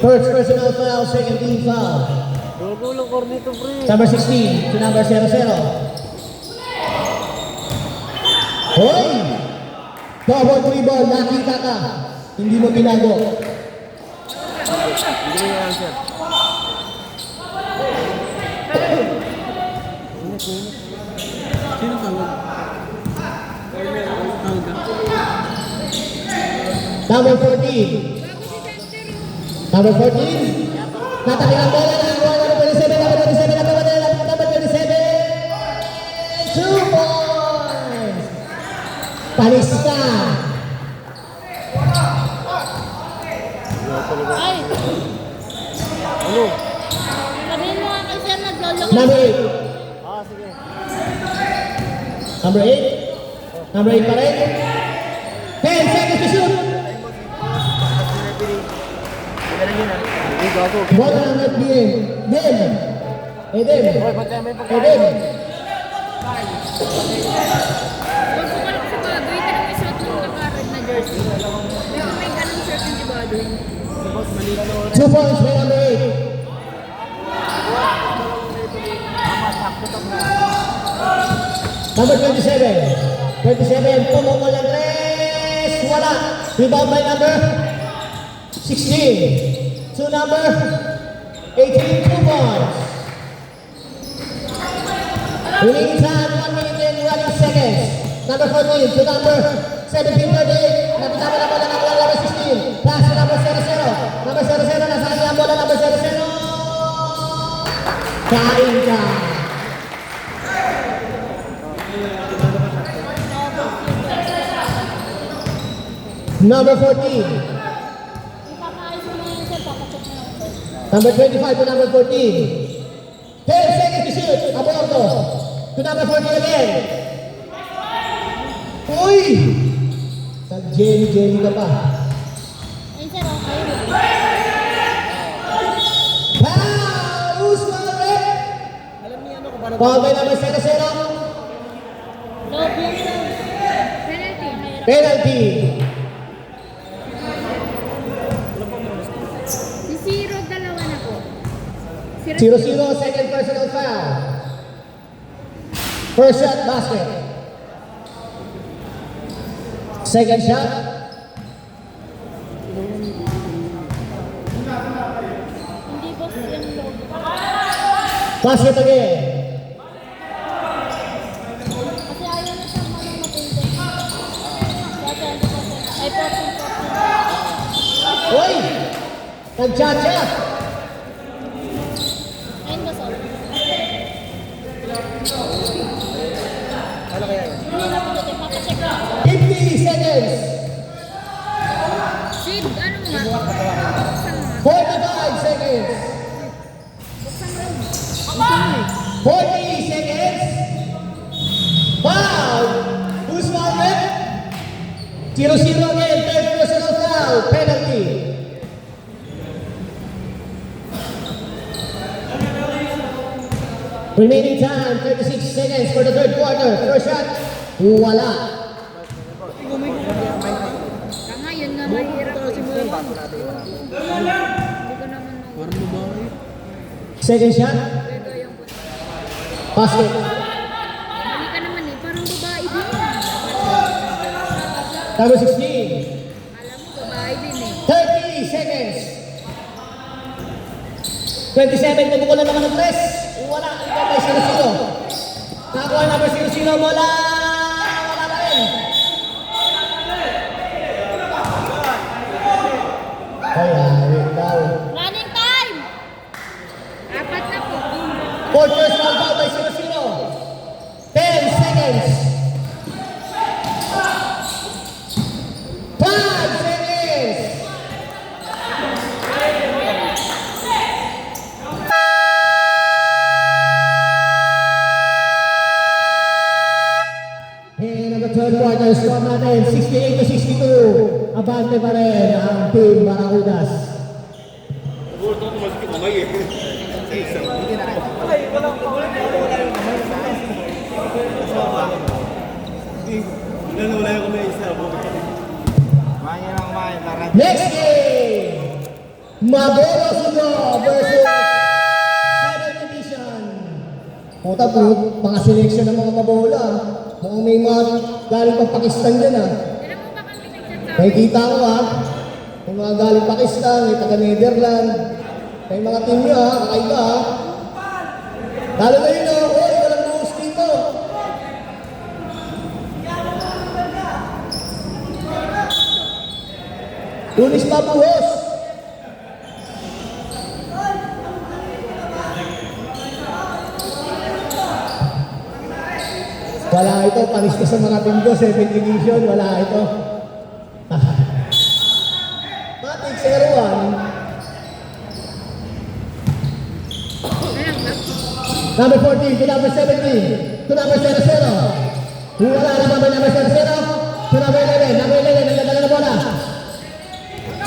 [SPEAKER 4] First personal foul, second team foul.
[SPEAKER 2] Gulong cornito, pre.
[SPEAKER 4] Number 16 to number 00. Hoy! Double dribble, nakita ka. Hindi mo tinago.
[SPEAKER 5] Hindi mo yung answer.
[SPEAKER 1] Sino tawag? Tawag ka?
[SPEAKER 4] Number 14. Number 14. Natakilang bola ng number 27, number 27, number 27. 2 points. Palis ka.
[SPEAKER 3] Ay!
[SPEAKER 2] Ano?
[SPEAKER 3] Sabihin mo nga kay sir, nagloloko.
[SPEAKER 4] Number 8.
[SPEAKER 2] Ah, sige.
[SPEAKER 4] Number 8. Number 8 pa rin. 10 seconds to shoot.
[SPEAKER 5] Ilan yun ah?
[SPEAKER 2] Hindi, gago.
[SPEAKER 4] Bola ng FBM. Dem. Edem.
[SPEAKER 2] Hoy, pagkaya may pagkaya.
[SPEAKER 4] Edem.
[SPEAKER 3] Huwag ko pala si Badoy, tinang may suot ng naka-red na jersey. May ganun shirt yung si Badoy.
[SPEAKER 4] 2 points by number 8. Number 27. 27. Pumukol ng 3. Wala. Rebound by number 16. To number 18. 2 points. Remaining time 1 minute and 11 seconds. Number 14 to number 17-38. Napitama na bola ng number 16. Pass to number 00. Number 00 nasa kanya ang bola number 00. Kain ka. Number 14.
[SPEAKER 3] Ipapayos mo na yun sir, papacheck na ako.
[SPEAKER 4] Number 25 to number 14. 10 seconds to shoot. Aborto. To number 14 again. Uy! Nag-jelly ka pa.
[SPEAKER 3] Ayun sir, okay.
[SPEAKER 4] Foul! Who's foul?
[SPEAKER 2] Alam niya ano kung paano.
[SPEAKER 4] Foul by number 00.
[SPEAKER 3] Loob lang sir. Penalty.
[SPEAKER 4] Penalty.
[SPEAKER 3] Si Zero, dalawa na po.
[SPEAKER 4] 0-0, second personal foul. First shot, basket. Second shot.
[SPEAKER 3] Hindi boss yung loob.
[SPEAKER 4] Basket again.
[SPEAKER 3] Kasi ayaw na siyang manong mapunta. Dati, ay 14.
[SPEAKER 4] Uy! Nag-cha-cha.
[SPEAKER 3] Ayun ba sir?
[SPEAKER 2] Ano kaya yun?
[SPEAKER 3] Hindi na po natin, papacheck na.
[SPEAKER 4] 50 seconds.
[SPEAKER 3] Sid, ano nga? Buksan mo.
[SPEAKER 4] 45 seconds.
[SPEAKER 3] Buksan mo.
[SPEAKER 4] 40 seconds. Foul. Who's fouled? 0-0 again. Third personal foul. Penalty. Remaining time, 36 seconds for the third quarter. First shot, wala.
[SPEAKER 3] Kaya nga, yun nga mahirap. Hindi ko naman
[SPEAKER 1] Parang babae.
[SPEAKER 4] Second shot,
[SPEAKER 3] gagawin ko.
[SPEAKER 4] basket.
[SPEAKER 3] Mali ka naman eh, parang babae din.
[SPEAKER 4] Number 16,
[SPEAKER 3] Alam mo, babae din eh.
[SPEAKER 4] 30 seconds. 27, bubukol na naman ng press. Wala, ito may 0-0. Nakuha number 0-0 mula. Wala pa rin. Kaya, wait daw.
[SPEAKER 3] Running time! Apat na po.
[SPEAKER 4] Fourth personal foul by 0-0. 10 seconds. 5 seconds. And ang third quarter, score natin 68-62. Abante pa rin ang team Barracudas.
[SPEAKER 2] Hindi na kaya.
[SPEAKER 4] Next game! Mabolo Sugo versus 7th Division. Puta po, mga selection ng mga mabola. Mukhang may mga galing pang Pakistan dyan ah.
[SPEAKER 3] Kailan mo ba kami nag-chat sa
[SPEAKER 4] Nakikita ko ah. May mga galing Pakistan, may taga Netherlands. May mga team nyo ah, kakaiba ah. Lalo na yun ah, oy, walang buhos dito. Tunis pa buhos. Wala ito, panis ko sa mga team ko, 7th division, wala ito. Matik 0-1. Number 14 to number 17 to number 0-0. Wala na ba number 0-0? To number 11, nagdadala na bola.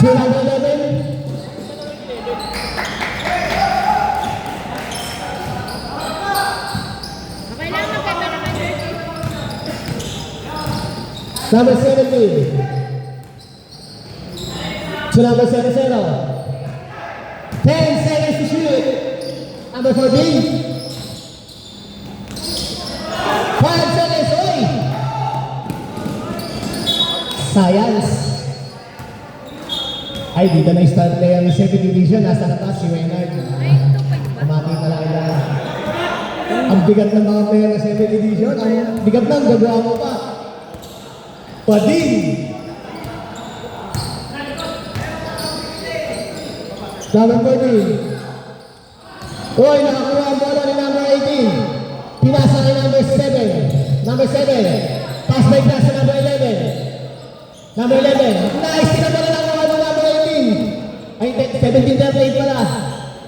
[SPEAKER 4] To number 11.
[SPEAKER 3] Okay lang, magkaiba naman yun.
[SPEAKER 4] Number 17 to number 0-0. 10 seconds to shoot. Number 14. 5 seconds, oy! Science. Ay, dito na yung star player ng 7th division. Nasa natas si Maynard.
[SPEAKER 3] Ay, 2 points ba?
[SPEAKER 4] Kumati talaga na. Ang bigat ng mga player ng 7th division. Ang bigat ng gagawa mo pa. Pading! Number 14. Uy, nakakuha ang bola ni number 18. Pinasa kay number 7. Number 7. Pass by pass sa number 11. Number 11. Nice! Tinabala lang ang number 18. Ay, 17-38 pala.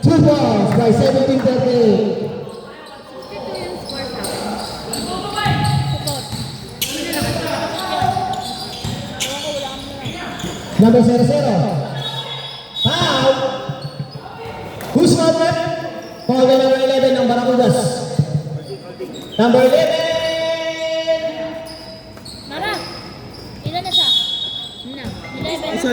[SPEAKER 4] 2 balls by 17-38.
[SPEAKER 3] 62 yung score sa akin. Support. Hindi na nakasama.
[SPEAKER 4] Number 0-0. Foul! Who's foul, rep? Foul by number 11 ng Barracudas. Number 11!
[SPEAKER 3] Mara, ilan na siya? Na, 11.
[SPEAKER 1] Isa.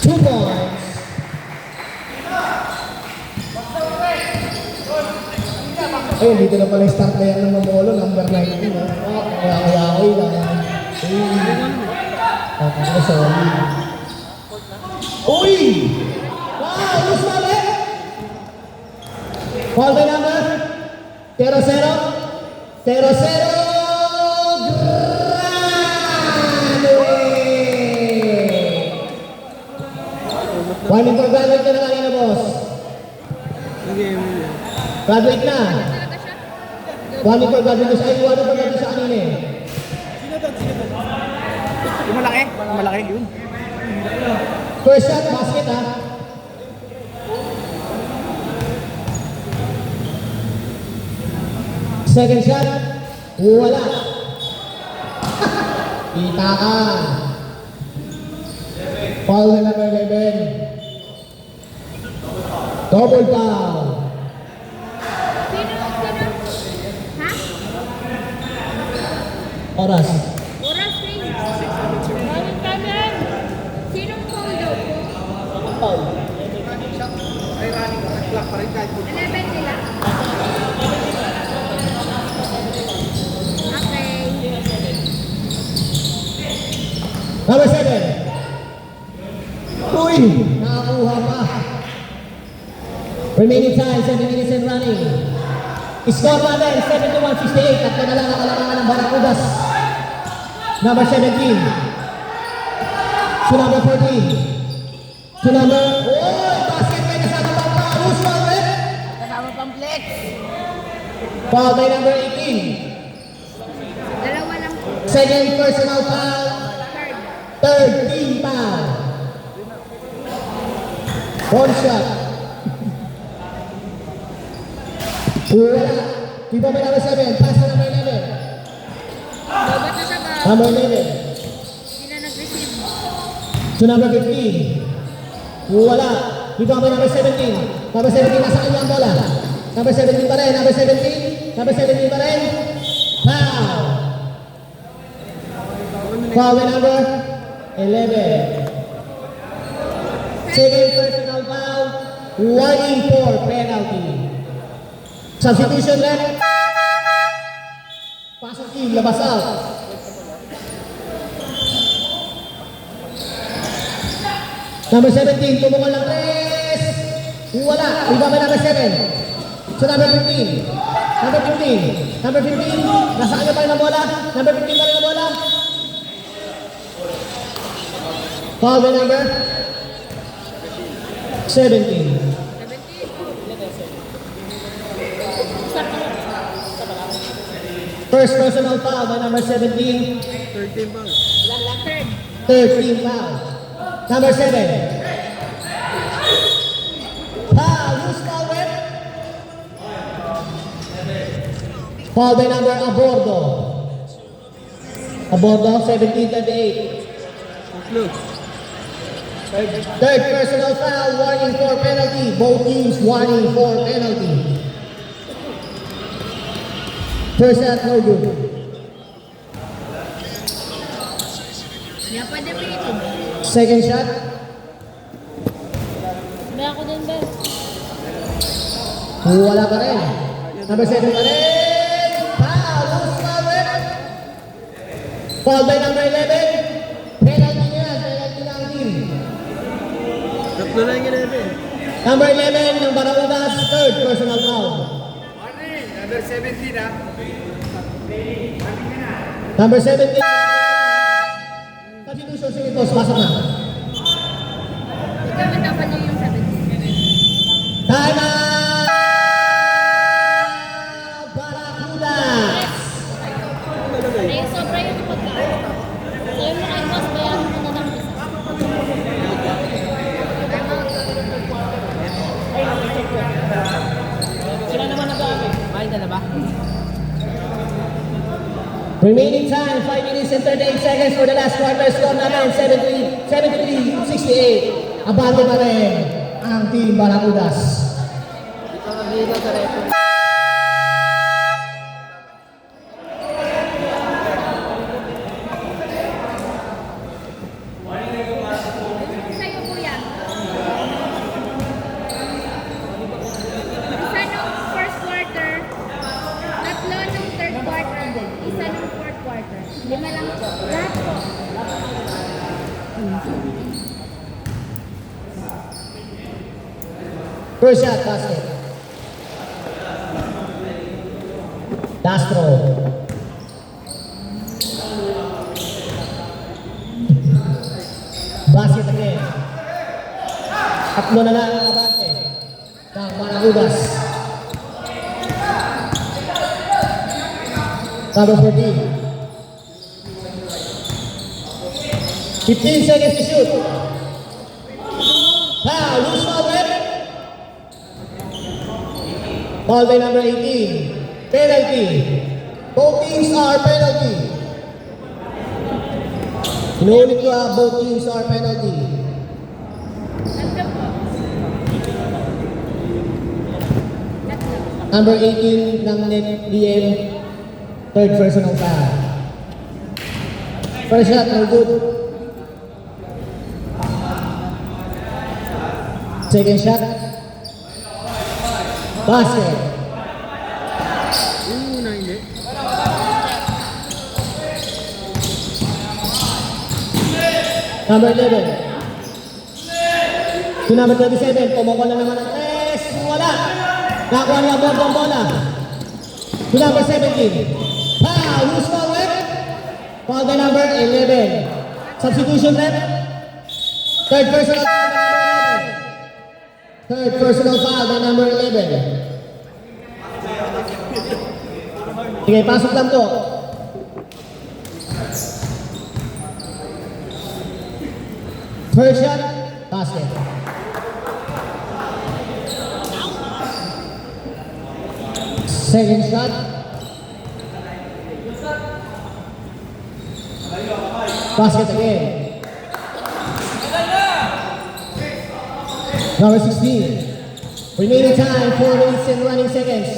[SPEAKER 4] 2 points. Ayun, dito na pala yung start player ng Mamolo, number 19. Kaya ako yun. Okay, sorry. Uy! Wow, who's mali? Foul by number? 0-0? 0-0! Warning for graduate ka na kanina, boss. Graduate na.
[SPEAKER 3] Talaga siya?
[SPEAKER 4] Warning for graduate. Ay, warning for graduate sa kanina eh.
[SPEAKER 2] Yung malaki? Yung malaki yun.
[SPEAKER 4] First shot, basket ha. Second shot, wala. Kita ka. Foul na number 11. Double foul.
[SPEAKER 3] Sino? Ha?
[SPEAKER 4] Oras.
[SPEAKER 3] Oras rin. Maraming kanan. Sinong follow ko?
[SPEAKER 4] Foul.
[SPEAKER 3] 11 nila. Okay.
[SPEAKER 4] Number 7. Uy! Nakakuha pa. Remaining time, 7 minutes and running. Score natin, 71-68. At na lang nakalamangan ng Barracudas. Number 17. To number 14. To number... Oh! Basket by kasama pa pa. Who's foul, eh?
[SPEAKER 6] Kasama pang flex.
[SPEAKER 4] Foul by number 18.
[SPEAKER 3] Dalawa lang po.
[SPEAKER 4] Second personal foul.
[SPEAKER 3] Third.
[SPEAKER 4] Third team foul. One shot. Wala. Dito may number 7. Pass na number 11.
[SPEAKER 3] Babat na sa ba?
[SPEAKER 4] Number 11.
[SPEAKER 3] Hindi na nag-receive.
[SPEAKER 4] To number 15. Wala. Dito kami number 17. Number 17 nasa kanya ang bola. Number 17 pa rin. Number 17. Number 17 pa rin. Foul. Foul by number 11. Second personal foul. Warning for penalty. Substitution left. Pasok team, labas out. Number 17, tumukol ng 3. Wala. Iba ba number 7? So number 15. Number 15. Number 15. Nasa kanya pa rin ang bola. Number 15 pa rin ang bola. Foul by number 17. First personal foul by number 17.
[SPEAKER 1] 13 pounds.
[SPEAKER 4] 13 foul. Number 7. Foul. Who's foul with? Foul by number Abordo. Abordo, 17-38.
[SPEAKER 1] Look.
[SPEAKER 4] Third personal foul, warning for penalty. Both teams warning for penalty. First shot, no good.
[SPEAKER 3] Yan, pwede mo ito.
[SPEAKER 4] Second shot,
[SPEAKER 3] May ako din, Ben.
[SPEAKER 4] wala pa rin. Number 7 pa rin. Foul, who's foul with? Foul by number 11. Penalty niya, penalty ng team.
[SPEAKER 1] Tatlo na yung ginebe.
[SPEAKER 4] Number 11 ng Baraudas, third personal foul.
[SPEAKER 2] Number 17 ah.
[SPEAKER 4] Number 17. Substitution si Itos, pasok na.
[SPEAKER 3] Nagkamatapan niyo yung 17.
[SPEAKER 4] Time out! Baraudas!
[SPEAKER 3] Eh, sobra yung pagkain. Sabi mo kay boss, bayaran mo na lang isa.
[SPEAKER 6] Sila naman nag-aamit. Mahal na ba?
[SPEAKER 4] Remaining time, 5 minutes and 38 seconds for the last quarter. Score natin, 73-68. Abante pa rin ang team Baraudas.
[SPEAKER 6] Dito mag-dito sa repo.
[SPEAKER 3] Sa'yo po yan. Isa nung first quarter, tatlo nung third quarter, isa nung fourth quarter. 5 lang po. Lahat po.
[SPEAKER 4] First shot, basket. Dastro. Basket again. Tatlo na lang ang abante ng Baraudas. Number 14. 15 seconds to shoot. Foul, loose foul with. Foul by number 18. Penalty. Both teams are penalty. Inuulit ko both teams are penalty.
[SPEAKER 3] Tatlo po. Tatlo.
[SPEAKER 4] Number 18 ng net DM. Third personal foul. First shot, no good. Second shot. Basket.
[SPEAKER 1] Yung muna hindi.
[SPEAKER 4] Number 11. To number 27, pumukol na naman ang tres. Wala. Nakuha niya ang bola. To number 17. Foul. Who's foul with? Foul by number 11. Substitution left. Third personal foul by number 11. Third personal foul by number 11. Sige, pasok lang to. First shot, basket. Second shot. Basket again. Number 16. Remaining time, 4 minutes and running seconds.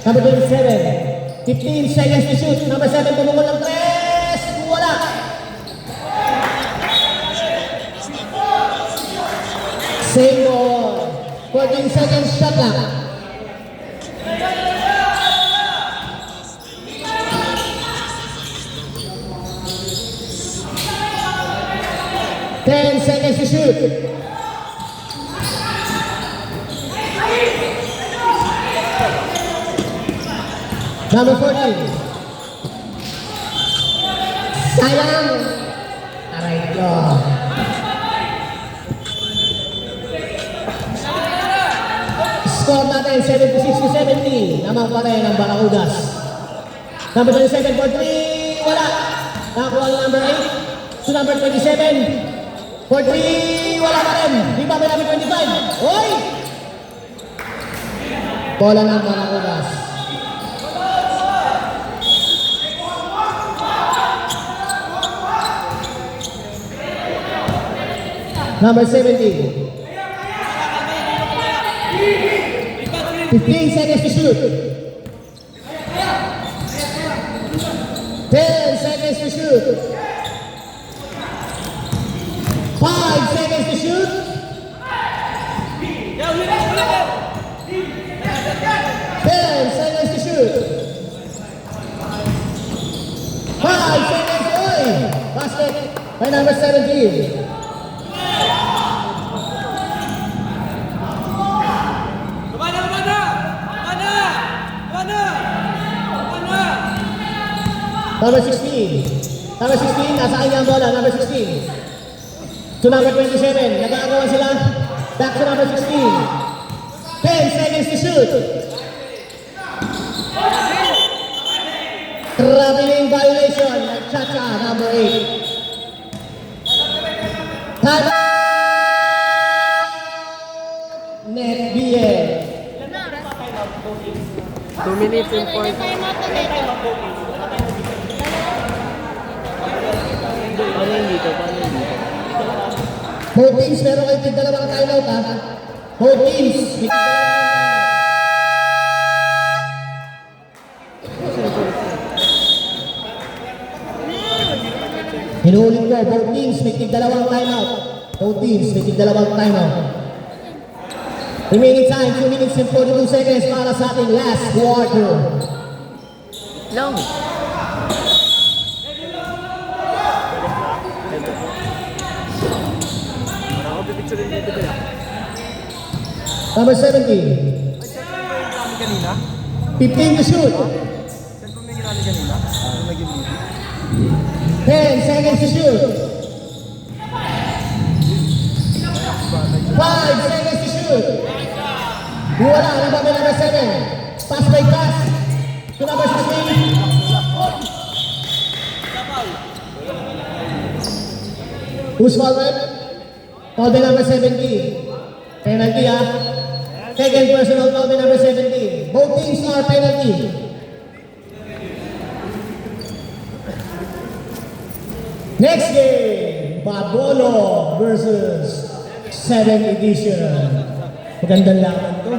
[SPEAKER 4] Number 27. 15 seconds to shoot. Number 7, pumungol ng 3. Wala. Same ball. 14 seconds, shot lang. 10 seconds to shoot. Number 14. Sayang. Aray ko. Score natin 76-70. Naman pa rin ang Barracudas. Number 27 for 3. Wala. Nakakuha ang number 8. So number 27. For 3. Wala pa rin. Di ba may number 25? Oy! Bola ng Barracudas. Number 17. 15 seconds to shoot. 10 seconds to shoot. 5 seconds to shoot. 10 seconds to shoot. 5 seconds. Oy! Basket by number 17. Number 16. Number 16, nasa kanya ang bola. Number 16. To number 27. Nag-aagawan sila. Back to number 16. 10 seconds to shoot. Traveling violation. Nag-cha-cha. Number 8. Time out. Net BL.
[SPEAKER 5] 2 minutes and 40.
[SPEAKER 3] Time out ulit.
[SPEAKER 5] Paano yung dito? Paano yung dito?
[SPEAKER 4] Both teams, meron kayo tig-dalawang timeout ha. Both teams. Hinuulit ko, both teams may tig-dalawang timeout. Both teams may tig-dalawang timeout. Remaining time, 2 minutes and 42 seconds para sa ating last quarter.
[SPEAKER 5] Long.
[SPEAKER 4] Number 17. 15 to shoot. 10 seconds to shoot. 5 seconds to shoot. Wala, number 7. Pass by pass. To number 16. Who's foul, man? Foul by number 17. Penalty, ha? Second personal foul by number 17. Both teams are penalty. Next game, Babolo versus 7th edition. Magandang laban to.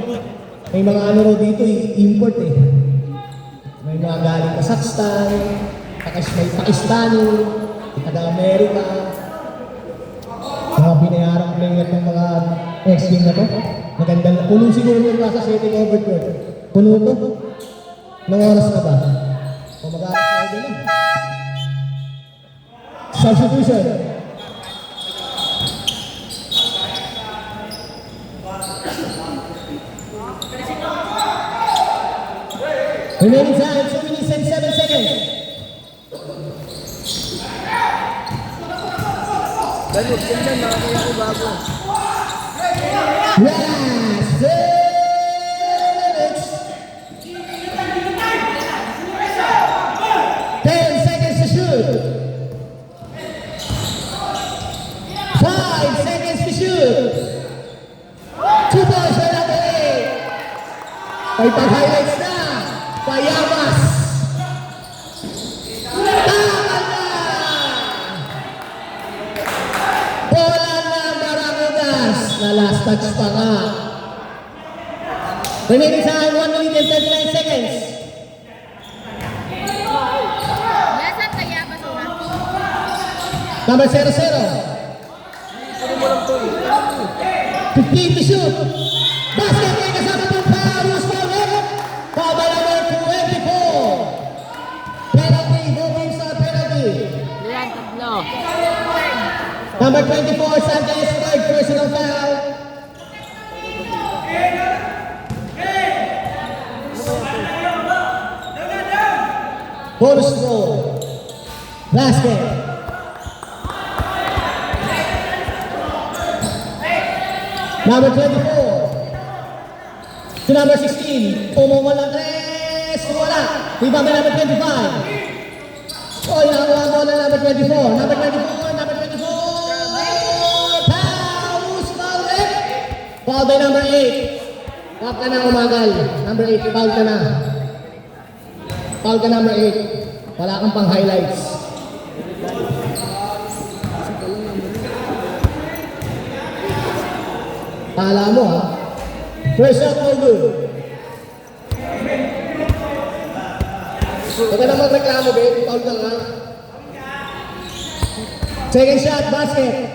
[SPEAKER 4] May mga ano ro dito, import eh. May mga galing Kazakhstan, may Pakistani, taga-Amerika. Mga binayarang player ng mga next game na to. Magandang puno siguro yung nasa setting over court. Puno to. Nang oras na ba? O mag-aaras na ito lang. Substitution. Remaining time, 2 minutes and 7 seconds.
[SPEAKER 5] Dalo, tingnan, nakakaya ko bago.
[SPEAKER 4] Last 10 minutes. 10 seconds to shoot. 5 seconds to shoot. 2 balls for number 8. May pag-highlights na. Payamas. Tama na. Bola ng Barracudas na last touch pa nga. Remaining time, 1 minute and 39 seconds.
[SPEAKER 3] Yasan kaya basura.
[SPEAKER 4] Number 00.
[SPEAKER 5] Pwede mo lang to eh.
[SPEAKER 4] 15 to shoot. Basket may kasama pang foul. Who's foul it? Foul by number 24. Penalty. No games on penalty.
[SPEAKER 6] Yan, tatlo.
[SPEAKER 4] Number 24, Sanchez, third personal foul. Bonus roll. Basket. Number 24. To number 16. Umuman ng tres. Wala. Rebound by number 25. Oh, inakuha mo na number 24. Number 24. Number 24. Foul. Foul it. Foul by number 8. Foul ka na umagal. Number 8. Foul ka na. Foul ka number 8. Wala kang pang highlights. Kala mo ha. First shot no good. Huwag ka na magreklamo, babe. Foul ka nga. Second shot, basket.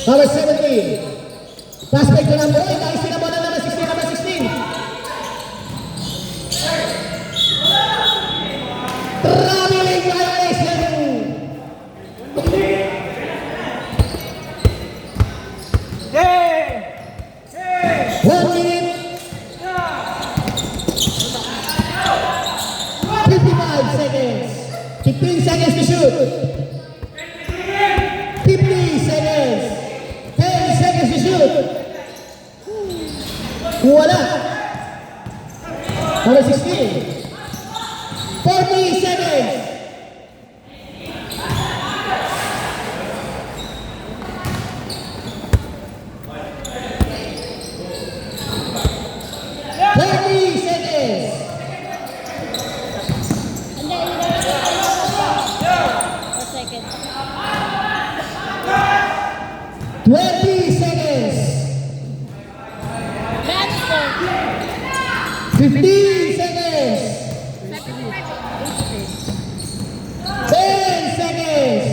[SPEAKER 4] Number 17. Prospect to number 8. Ayos na bola number 16. Number 16. Traveling violation. 1 minute. 55 seconds. 15 seconds to shoot. 50 seconds. 10 seconds to shoot. Wala. Number 16. 40 seconds.
[SPEAKER 3] Second.
[SPEAKER 4] 20 seconds.
[SPEAKER 3] That's score.
[SPEAKER 4] 15 seconds. 10 seconds.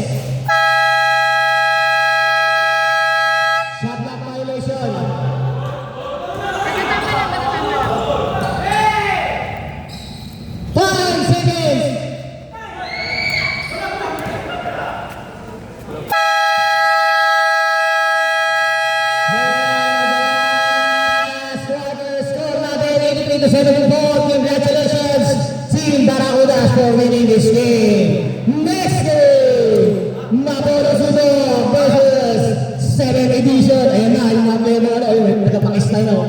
[SPEAKER 4] Shot clock violation. 5 seconds. To 74, congratulations, Team Barracudas for winning this game. Next game, Mapolo Sudo versus 7th edition. Ayan na, yung mga player na ayun, nagpapakistay na.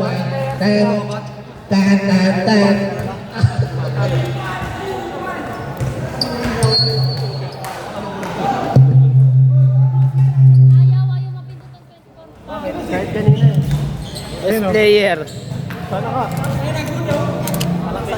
[SPEAKER 4] Tan.
[SPEAKER 3] Ayaw mapindot ang 24.
[SPEAKER 5] Kahit kanina. Best player.
[SPEAKER 1] Sana ka.